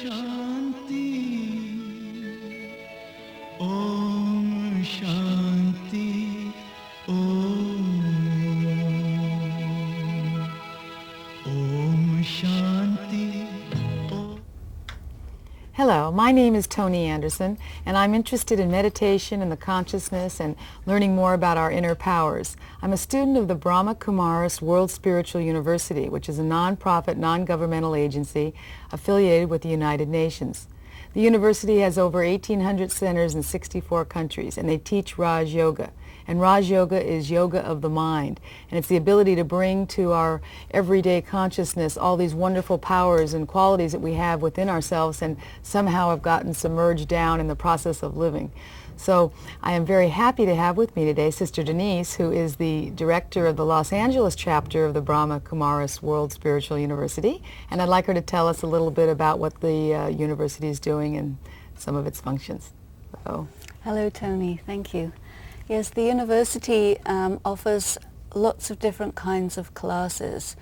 Shanti. Om Shanti. Om Shanti. Hello, my name is Toni Anderson, and I'm interested in meditation and the consciousness and learning more about our inner powers. I'm a student of the Brahma Kumaris World Spiritual University, which is a non-profit, non-governmental agency affiliated with the United Nations. The university has over 1,800 centers in 64 countries, and they teach RAJYOGA. And RAJYOGA is yoga of the mind, and it's the ability to bring to our everyday consciousness all these wonderful powers and qualities that we have within ourselves and somehow have gotten submerged down in the process of living. So I am very happy to have with me today Sister Denise, who is the director of the Los Angeles chapter of the Brahma Kumaris World Spiritual University, and I'd like her to tell us a little bit about what the university is doing and some of its functions. So. Hello, Toni. Thank you. Yes, the university offers lots of different kinds of classes,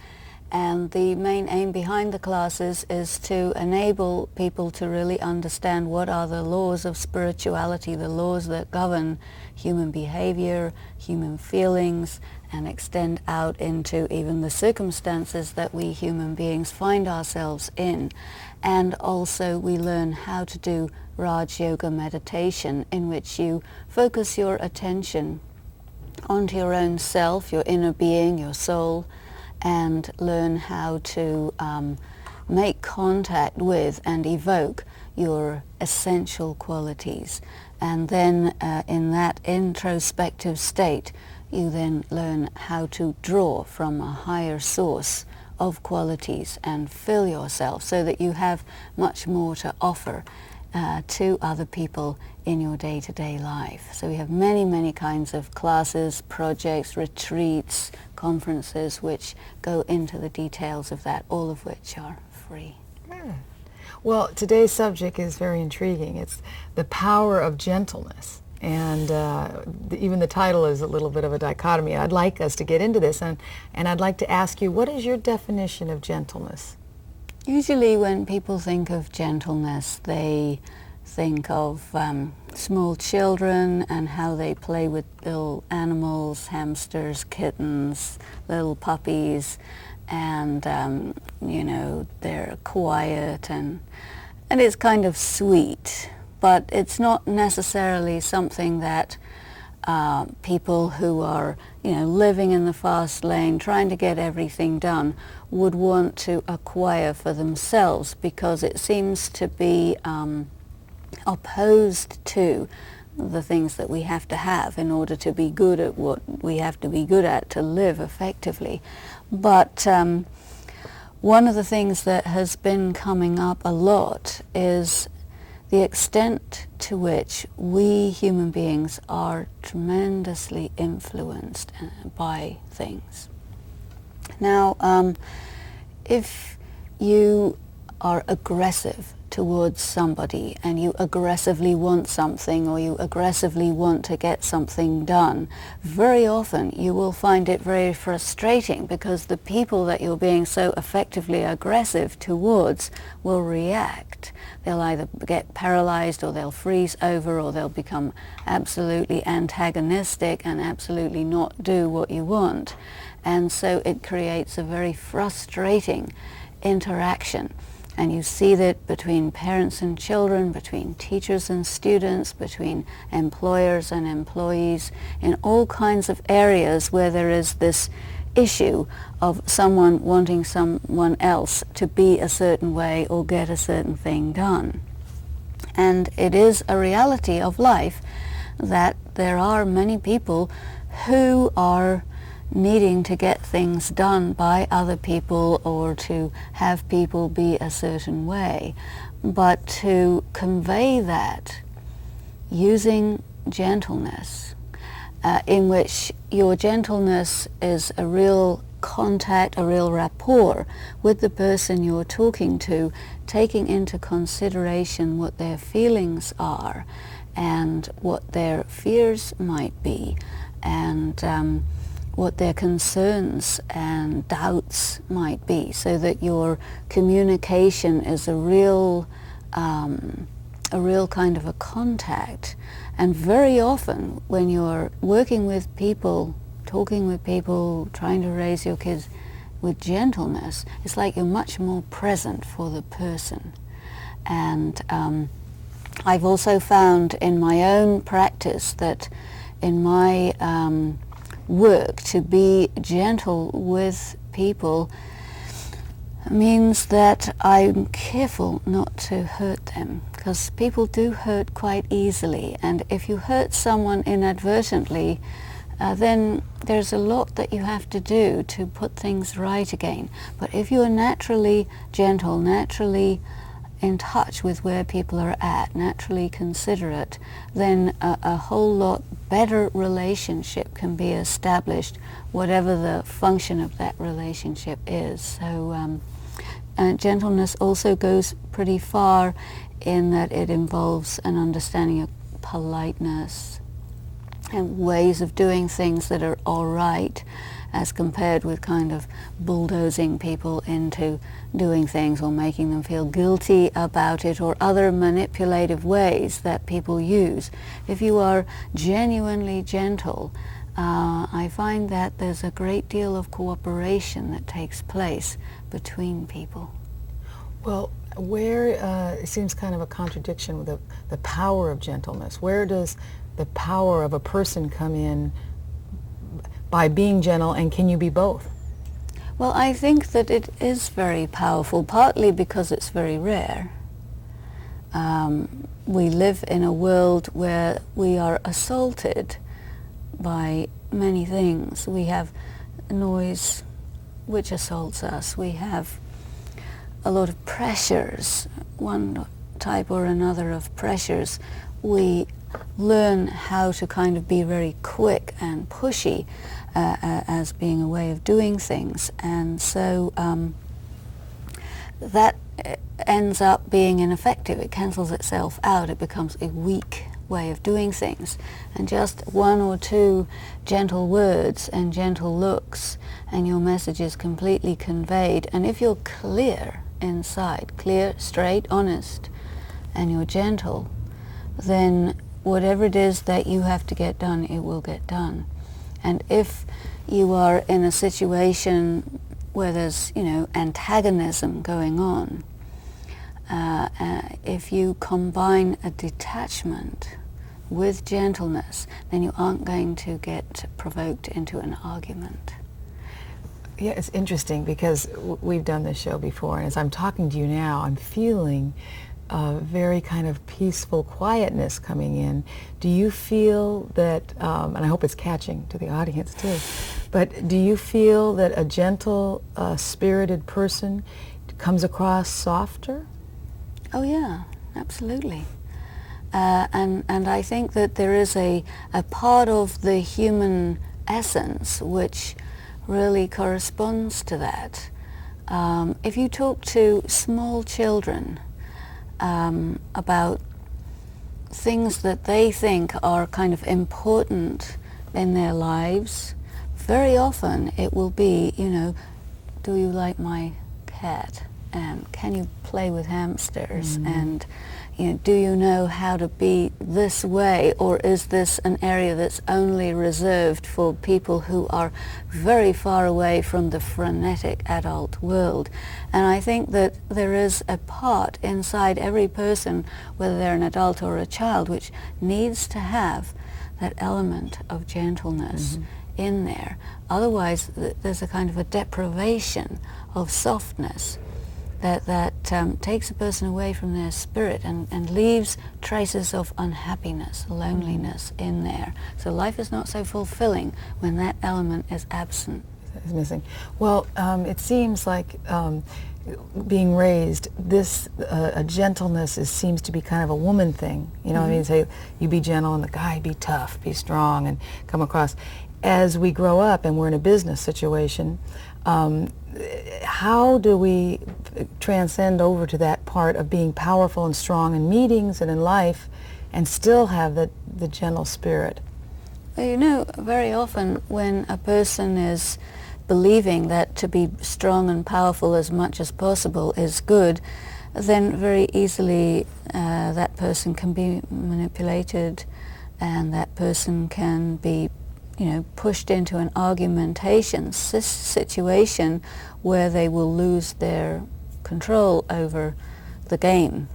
and the main aim behind the classes is to enable people to really understand what are the laws of spirituality, the laws that govern human behavior, human feelings, and extend out into even the circumstances that we human beings find ourselves in. And also we learn how to do RAJYOGA meditation, in which you focus your attention onto your own self, your inner being, your soul, and learn how to make contact with and evoke your essential qualities. And then in that introspective state, you then learn how to draw from a higher source of qualities and fill yourself so that you have much more to offer to other people in your day-to-day life. So we have many, many kinds of classes, projects, retreats, conferences which go into the details of that, all of which are free. Yeah. Well, today's subject is very intriguing. It's the power of gentleness. And even the title is a little bit of a dichotomy. I'd like us to get into this, and I'd like to ask you, what is your definition of gentleness? Usually when people think of gentleness, they think of small children and how they play with little animals, hamsters, kittens, little puppies, and you know, they're quiet and it's kind of sweet. But it's not necessarily something that people who are, you know, living in the fast lane, trying to get everything done, would want to acquire for themselves, because it seems to be opposed to the things that we have to have in order to be good at what we have to be good at to live effectively. But one of the things that has been coming up a lot is the extent to which we human beings are tremendously influenced by things. Now, if you are aggressive towards somebody and you aggressively want something, or you aggressively want to get something done, very often you will find it very frustrating, because the people that you're being so effectively aggressive towards will react. They'll either get paralyzed, or they'll freeze over, or they'll become absolutely antagonistic and absolutely not do what you want. And so it creates a very frustrating interaction. And you see that between parents and children, between teachers and students, between employers and employees, in all kinds of areas where there is this issue of someone wanting someone else to be a certain way or get a certain thing done. And it is a reality of life that there are many people who are needing to get things done by other people, or to have people be a certain way. But to convey that using gentleness, in which your gentleness is a real contact, a real rapport with the person you're talking to, taking into consideration what their feelings are and what their fears might be, and what their concerns and doubts might be, so that your communication is a real a real kind of a contact. And very often when you're working with people, talking with people, trying to raise your kids with gentleness, it's like you're much more present for the person. And I've also found in my own practice that in my work, to be gentle with people means that I'm careful not to hurt them, because people do hurt quite easily, and if you hurt someone inadvertently, then there's a lot that you have to do to put things right again. But if you are naturally gentle, naturally in touch with where people are at, naturally considerate, then a whole lot better relationship can be established, whatever the function of that relationship is. So gentleness also goes pretty far in that it involves an understanding of politeness and ways of doing things that are all right, as compared with kind of bulldozing people into doing things or making them feel guilty about it, or other manipulative ways that people use. If you are genuinely gentle, I find that there's a great deal of cooperation that takes place between people. Well, where it seems kind of a contradiction with the power of gentleness. Where does the power of a person come in by being gentle, and can you be both? Well, I think that it is very powerful, partly because it's very rare. We live in a world where we are assaulted by many things. We have noise which assaults us. We have a lot of pressures, one type or another of pressures. We learn how to kind of be very quick and pushy as being a way of doing things, and so that ends up being ineffective. It cancels itself out. It becomes a weak way of doing things, and just one or two gentle words and gentle looks and your message is completely conveyed. And if you're clear inside, clear, straight, honest, and you're gentle, then whatever it is that you have to get done, it will get done. And if you are in a situation where there's, antagonism going on, if you combine a detachment with gentleness, then you aren't going to get provoked into an argument. Yeah, it's interesting because we've done this show before, and as I'm talking to you now, I'm feeling very kind of peaceful quietness coming in. Do you feel that, and I hope it's catching to the audience too, but do you feel that a gentle, spirited person comes across softer? Oh yeah, absolutely. And I think that there is a part of the human essence which really corresponds to that. If you talk to small children about things that they think are kind of important in their lives, very often it will be, do you like my cat? And can you play with hamsters? And do you know how to be this way, or is this an area that's only reserved for people who are very far away from the frenetic adult world? And I think that there is a part inside every person, whether they're an adult or a child, which needs to have that element of gentleness in there. Otherwise, there's a kind of a deprivation of softness that takes a person away from their spirit and leaves traces of unhappiness, loneliness in there. So life is not so fulfilling when that element is absent. Is missing. Well, it seems like being raised, this a gentleness seems to be kind of a woman thing. I mean, say you be gentle and the guy be tough, be strong, and come across. As we grow up and we're in a business situation, how do we transcend over to that part of being powerful and strong in meetings and in life and still have the gentle spirit? Well, very often when a person is believing that to be strong and powerful as much as possible is good, then very easily that person can be manipulated, and that person can be, pushed into an argumentation situation where they will lose their control over the game.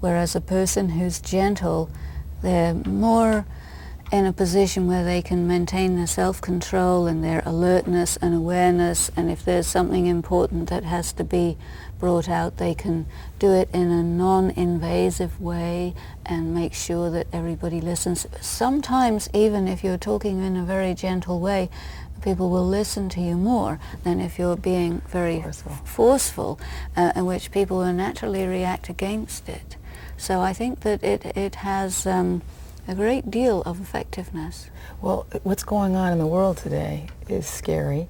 Whereas a person who's gentle, they're more in a position where they can maintain their self-control and their alertness and awareness, and if there's something important that has to be brought out, they can do it in a non-invasive way and make sure that everybody listens. Sometimes, even if you're talking in a very gentle way, people will listen to you more than if you're being very forceful, in which people will naturally react against it. So I think that it has a great deal of effectiveness. Well, what's going on in the world today is scary,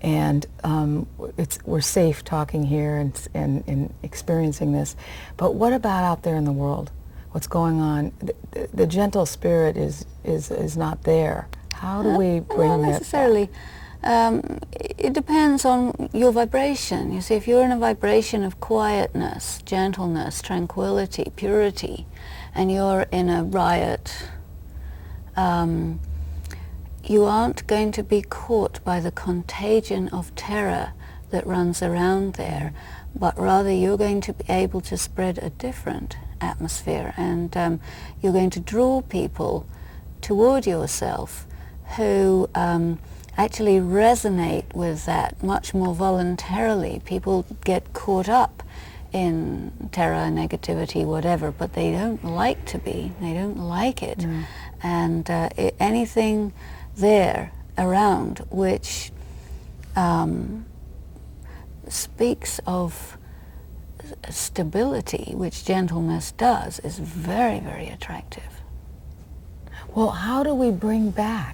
and we're safe talking here and experiencing this. But what about out there in the world? What's going on? The gentle spirit is not there. How do we bring that? Not necessarily. It depends on your vibration. You see, if you're in a vibration of quietness, gentleness, tranquility, purity, and you're in a riot, you aren't going to be caught by the contagion of terror that runs around there, but rather you're going to be able to spread a different atmosphere, and you're going to draw people toward yourself who actually resonate with that much more voluntarily. People get caught up in terror, negativity, whatever, but they don't like to be. They don't like it. Mm. And anything there around which speaks of stability, which gentleness does, is very, very attractive. Well, how do we bring back?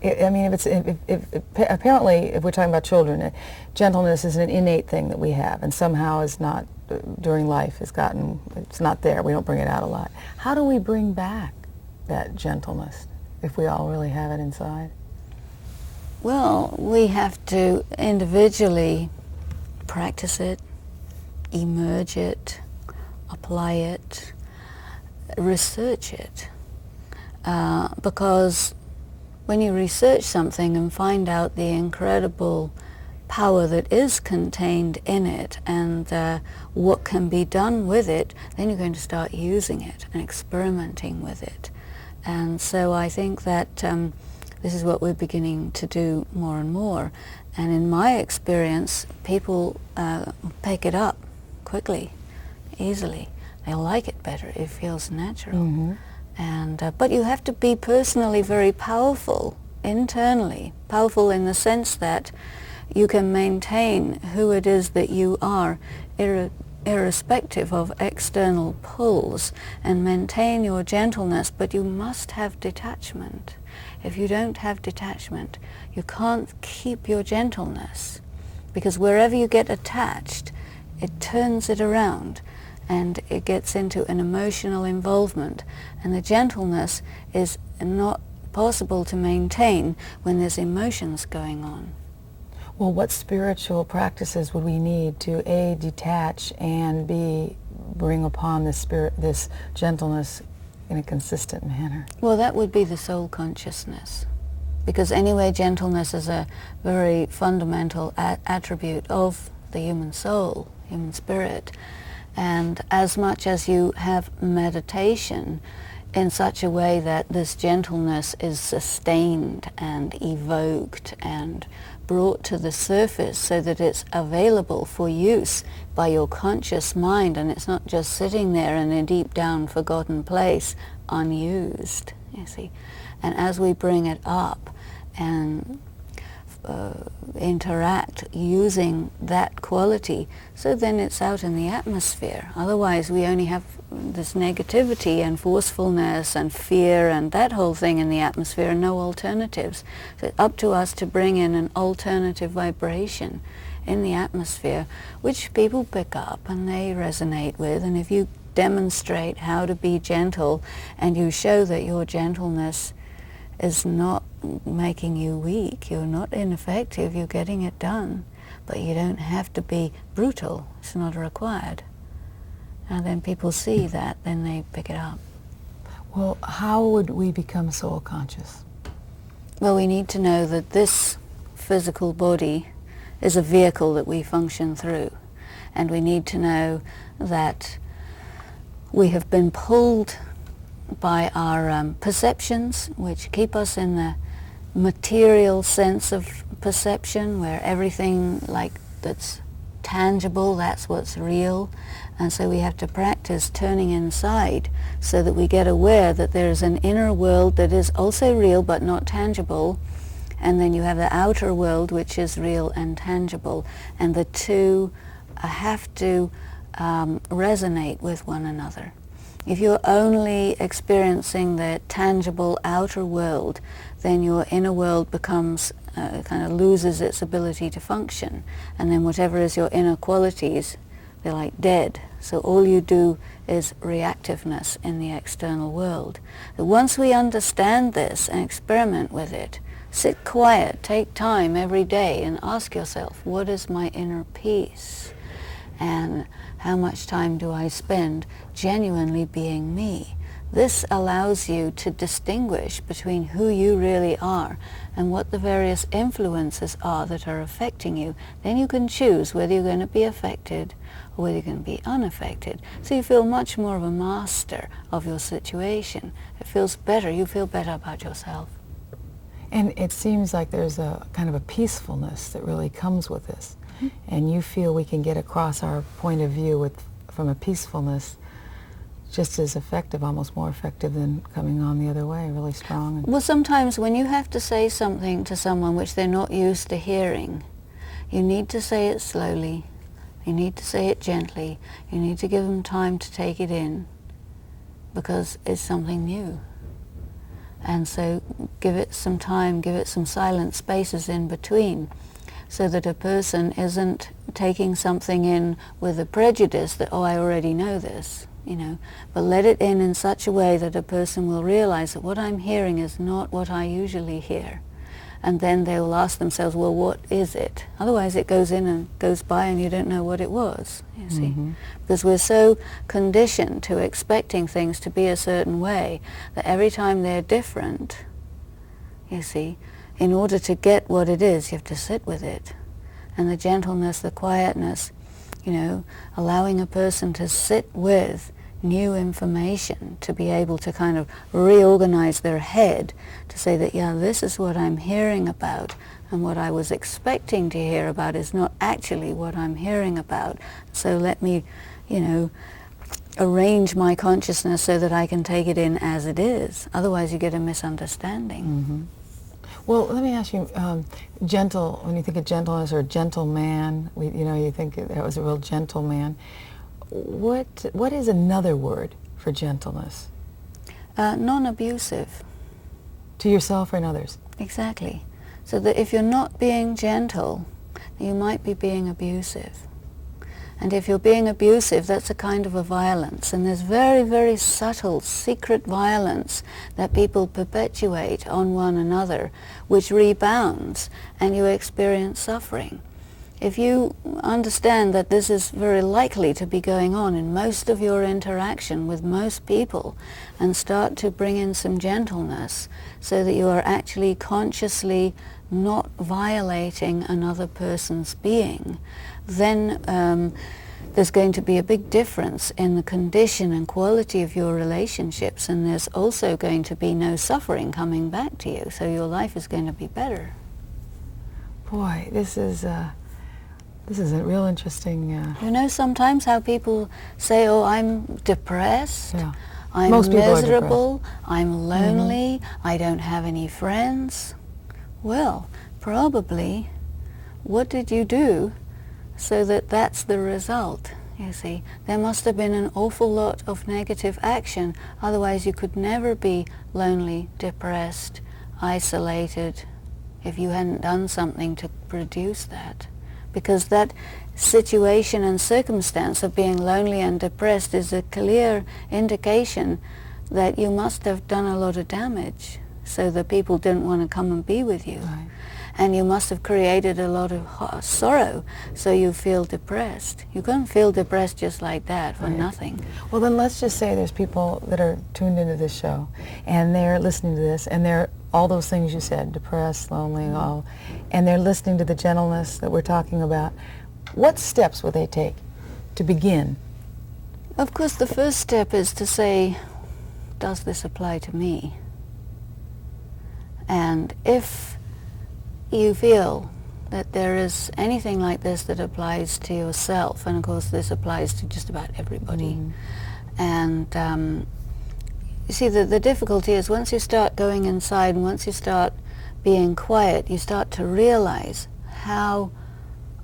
I mean, apparently, if we're talking about children, gentleness is an innate thing that we have, and somehow is not, during life, it's not there. We don't bring it out a lot. How do we bring back that gentleness if we all really have it inside? Well, we have to individually practice it, emerge it, apply it, research it, because when you research something and find out the incredible power that is contained in it and what can be done with it, then you're going to start using it and experimenting with it. And so I think that this is what we're beginning to do more and more. And in my experience, people pick it up quickly, easily. They like it better. It feels natural. Mm-hmm. And but you have to be personally very powerful, internally. Powerful in the sense that you can maintain who it is that you are, irrespective of external pulls, and maintain your gentleness, but you must have detachment. If you don't have detachment, you can't keep your gentleness, because wherever you get attached, it turns it around and it gets into an emotional involvement, and the gentleness is not possible to maintain when there's emotions going on. Well, what spiritual practices would we need to A, detach, and B, bring upon this gentleness in a consistent manner? Well, that would be the soul consciousness, because anyway, gentleness is a very fundamental attribute of the human soul, human spirit. And as much as you have meditation in such a way that this gentleness is sustained and evoked and brought to the surface so that it's available for use by your conscious mind, and it's not just sitting there in a deep down forgotten place unused, you see. And as we bring it up and interact using that quality, so then it's out in the atmosphere. Otherwise we only have this negativity and forcefulness and fear and that whole thing in the atmosphere, and no alternatives. So it's up to us to bring in an alternative vibration in the atmosphere, which people pick up and they resonate with. And if you demonstrate how to be gentle, and you show that your gentleness is not making you weak, you're not ineffective, you're getting it done, but you don't have to be brutal. It's not required. And then people see that, then they pick it up. Well, how would we become soul conscious? Well, we need to know that this physical body is a vehicle that we function through. And we need to know that we have been pulled by our perceptions, which keep us in the material sense of perception, where everything that's tangible, that's what's real. And so we have to practice turning inside so that we get aware that there's an inner world that is also real but not tangible, and then you have the outer world which is real and tangible, and the two have to resonate with one another. If you're only experiencing the tangible outer world, then your inner world becomes, kind of loses its ability to function. And then whatever is your inner qualities, they're like dead. So all you do is reactiveness in the external world. But once we understand this and experiment with it, sit quiet, take time every day and ask yourself, what is my inner peace? And how much time do I spend genuinely being me? This allows you to distinguish between who you really are and what the various influences are that are affecting you. Then you can choose whether you're going to be affected or whether you're going to be unaffected. So you feel much more of a master of your situation. It feels better. You feel better about yourself. And it seems like there's a kind of a peacefulness that really comes with this. And you feel we can get across our point of view from a peacefulness just as effective, almost more effective than coming on the other way, really strong. Well, sometimes when you have to say something to someone which they're not used to hearing, you need to say it slowly, you need to say it gently, you need to give them time to take it in, because it's something new. And so give it some time, give it some silent spaces in between, so that a person isn't taking something in with a prejudice that, oh, I already know this, but let it in such a way that a person will realize that what I'm hearing is not what I usually hear. And then they will ask themselves, well, what is it? Otherwise it goes in and goes by and you don't know what it was, you see. Because we're so conditioned to expecting things to be a certain way that every time they're different, you see, in order to get what it is, you have to sit with it. And the gentleness, the quietness, allowing a person to sit with new information, to be able to kind of reorganize their head, to say that, yeah, this is what I'm hearing about, and what I was expecting to hear about is not actually what I'm hearing about. So let me, arrange my consciousness so that I can take it in as it is. Otherwise you get a misunderstanding. Well, let me ask you, gentle, when you think of gentleness or gentle man, you think that was a real gentle man. What is another word for gentleness? Non-abusive. To yourself or in others? Exactly. So that if you're not being gentle, you might be being abusive. And if you're being abusive, that's a kind of a violence. And there's very, very subtle, secret violence that people perpetuate on one another, which rebounds, and you experience suffering. If you understand that this is very likely to be going on in most of your interaction with most people, and start to bring in some gentleness so that you are actually consciously not violating another person's being, then there's going to be a big difference in the condition and quality of your relationships, and there's also going to be no suffering coming back to you, so your life is going to be better. Boy, this is a real interesting... Sometimes how people say, oh, I'm depressed, Yeah. I'm Most people are miserable, I'm lonely, I don't have any friends. Well, probably, what did you do so that that's the result? You see, there must have been an awful lot of negative action, otherwise you could never be lonely, depressed, isolated, if you hadn't done something to produce that. Because that situation and circumstance of being lonely and depressed is a clear indication that you must have done a lot of damage, so that people didn't want to come and be with you. Right. and you must have created a lot of sorrow, so you feel depressed. You can't feel depressed just like that for nothing. Well, then let's just say there's people that are tuned into this show, and they're listening to this, and they're all those things you said, depressed, lonely, all, and they're listening to the gentleness that we're talking about. What steps would they take to begin? Of course, the first step is to say, does this apply to me? And if you feel that there is anything like this that applies to yourself, and of course this applies to just about everybody, and you see, the difficulty is once you start going inside and once you start being quiet, you start to realize how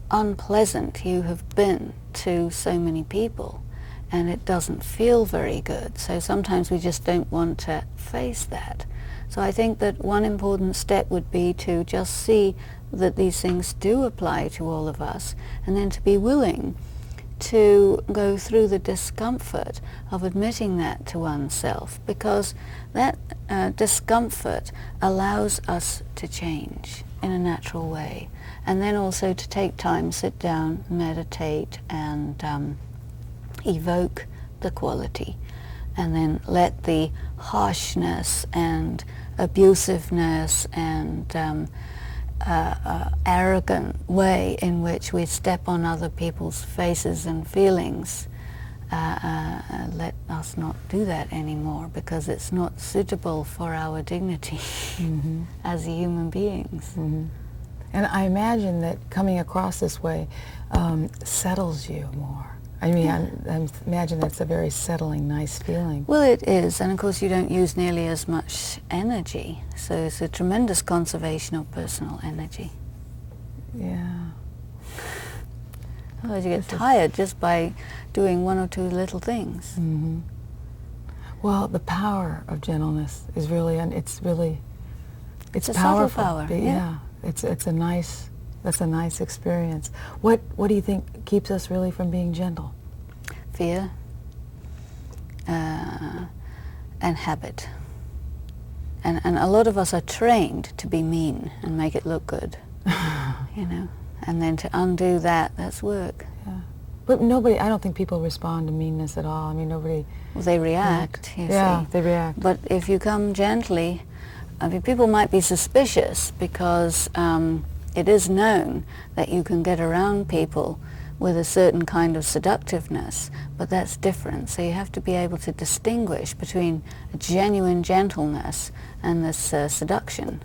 unpleasant you have been to so many people, and it doesn't feel very good. So sometimes we just don't want to face that. So I think that one important step would be to just see that these things do apply to all of us, and then to be willing to go through the discomfort of admitting that to oneself, because that discomfort allows us to change in a natural way. And then also to take time, sit down, meditate, and evoke the quality. And then let the harshness and abusiveness and arrogant way in which we step on other people's faces and feelings, let us not do that anymore, because it's not suitable for our dignity as human beings. And I imagine that coming across this way settles you more. I mean, I imagine that's a very settling, nice feeling. Well, it is, and of course you don't use nearly as much energy, so it's a tremendous conservation of personal energy. Yeah. Otherwise you get tired just by doing one or two little things. Well, the power of gentleness is really, it's a powerful. subtle power. Yeah. It's a nice. That's a nice experience. What do you think keeps us really from being gentle? Fear and habit. And a lot of us are trained to be mean and make it look good, you know. And then to undo that, that's work. Yeah. But nobody, I don't think people respond to meanness at all. I mean, nobody... Well, they react, you see. Yeah, they react. But if you come gently, I mean, people might be suspicious because it is known that you can get around people with a certain kind of seductiveness, but that's different. So you have to be able to distinguish between a genuine gentleness and this seduction,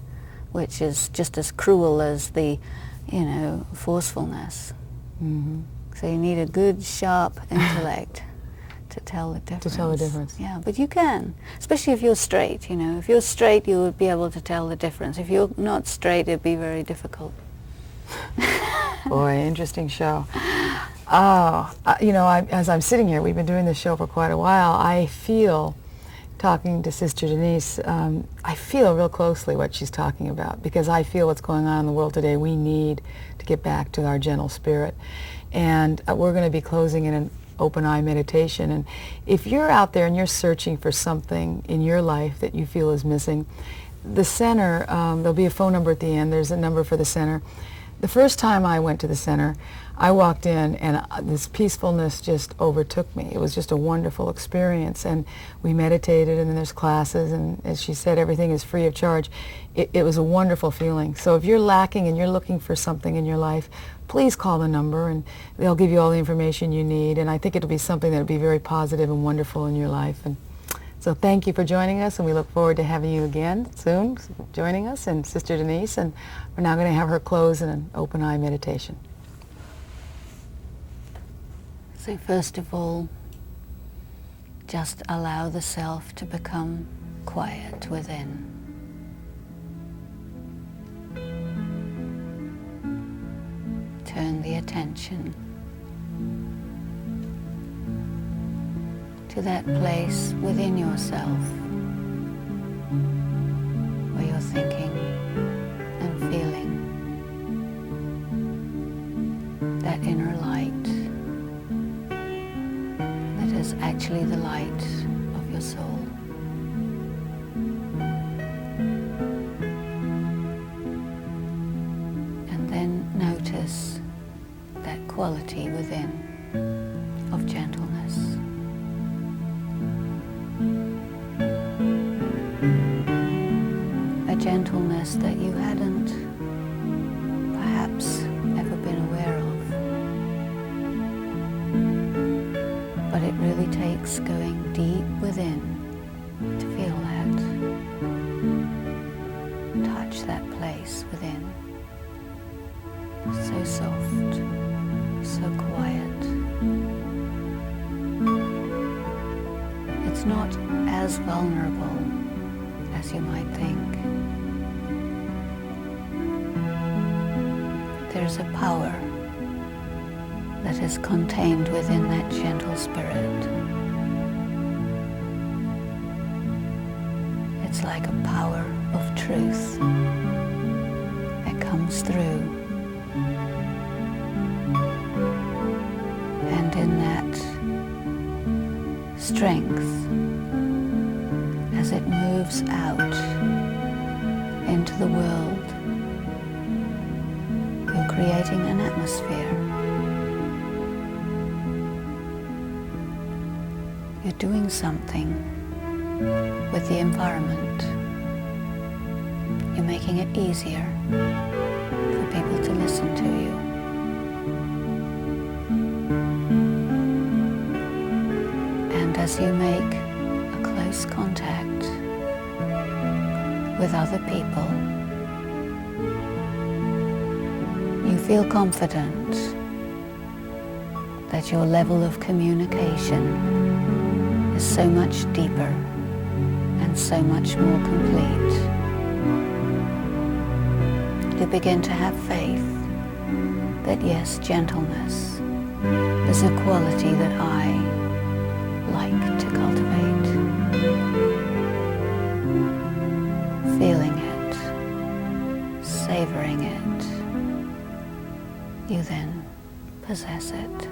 which is just as cruel as the, you know, forcefulness. So you need a good, sharp intellect to tell the difference. To tell the difference. Yeah, but you can, especially if you're straight, you know. If you're straight, you would be able to tell the difference. If you're not straight, it'd be very difficult. Boy, interesting show. Oh, you know, as I'm sitting here, we've been doing this show for quite a while, I feel, talking to Sister Denise, I feel real closely what she's talking about, because I feel what's going on in the world today. We need to get back to our gentle spirit. And we're going to be closing in an open eye meditation. And if you're out there and you're searching for something in your life that you feel is missing, the center, there'll be a phone number at the end. There's a number for the center. The first time I went to the center, I walked in and this peacefulness just overtook me. It was just a wonderful experience, and we meditated, and then there's classes, and as she said, everything is free of charge. It was a wonderful feeling. So if you're lacking and you're looking for something in your life, please call the number and they'll give you all the information you need, and I think it'll be something that'll be very positive and wonderful in your life. And so thank you for joining us, and we look forward to having you again soon, joining us, and Sister Denise, and we're now going to have her close in an open eye meditation. So first of all, just allow the self to become quiet within. Turn the attention to that place within yourself where you're thinking and feeling, that inner light that is actually the light of your soul. quality within of gentleness. A gentleness that you hadn't perhaps ever been aware of. But it really takes going deep within to feel that. Touch that place within. So soft, so quiet. It's not as vulnerable as you might think. There's a power that is contained within that gentle spirit. It's like a power of truth that comes through. And in that strength, as it moves out into the world, you're creating an atmosphere. You're doing something with the environment. You're making it easier for people to listen to you. And as you make a close contact with other people, you feel confident that your level of communication is so much deeper and so much more complete. You begin to have faith that yes, gentleness is a quality that I like to cultivate. Feeling it, savoring it, you then possess it.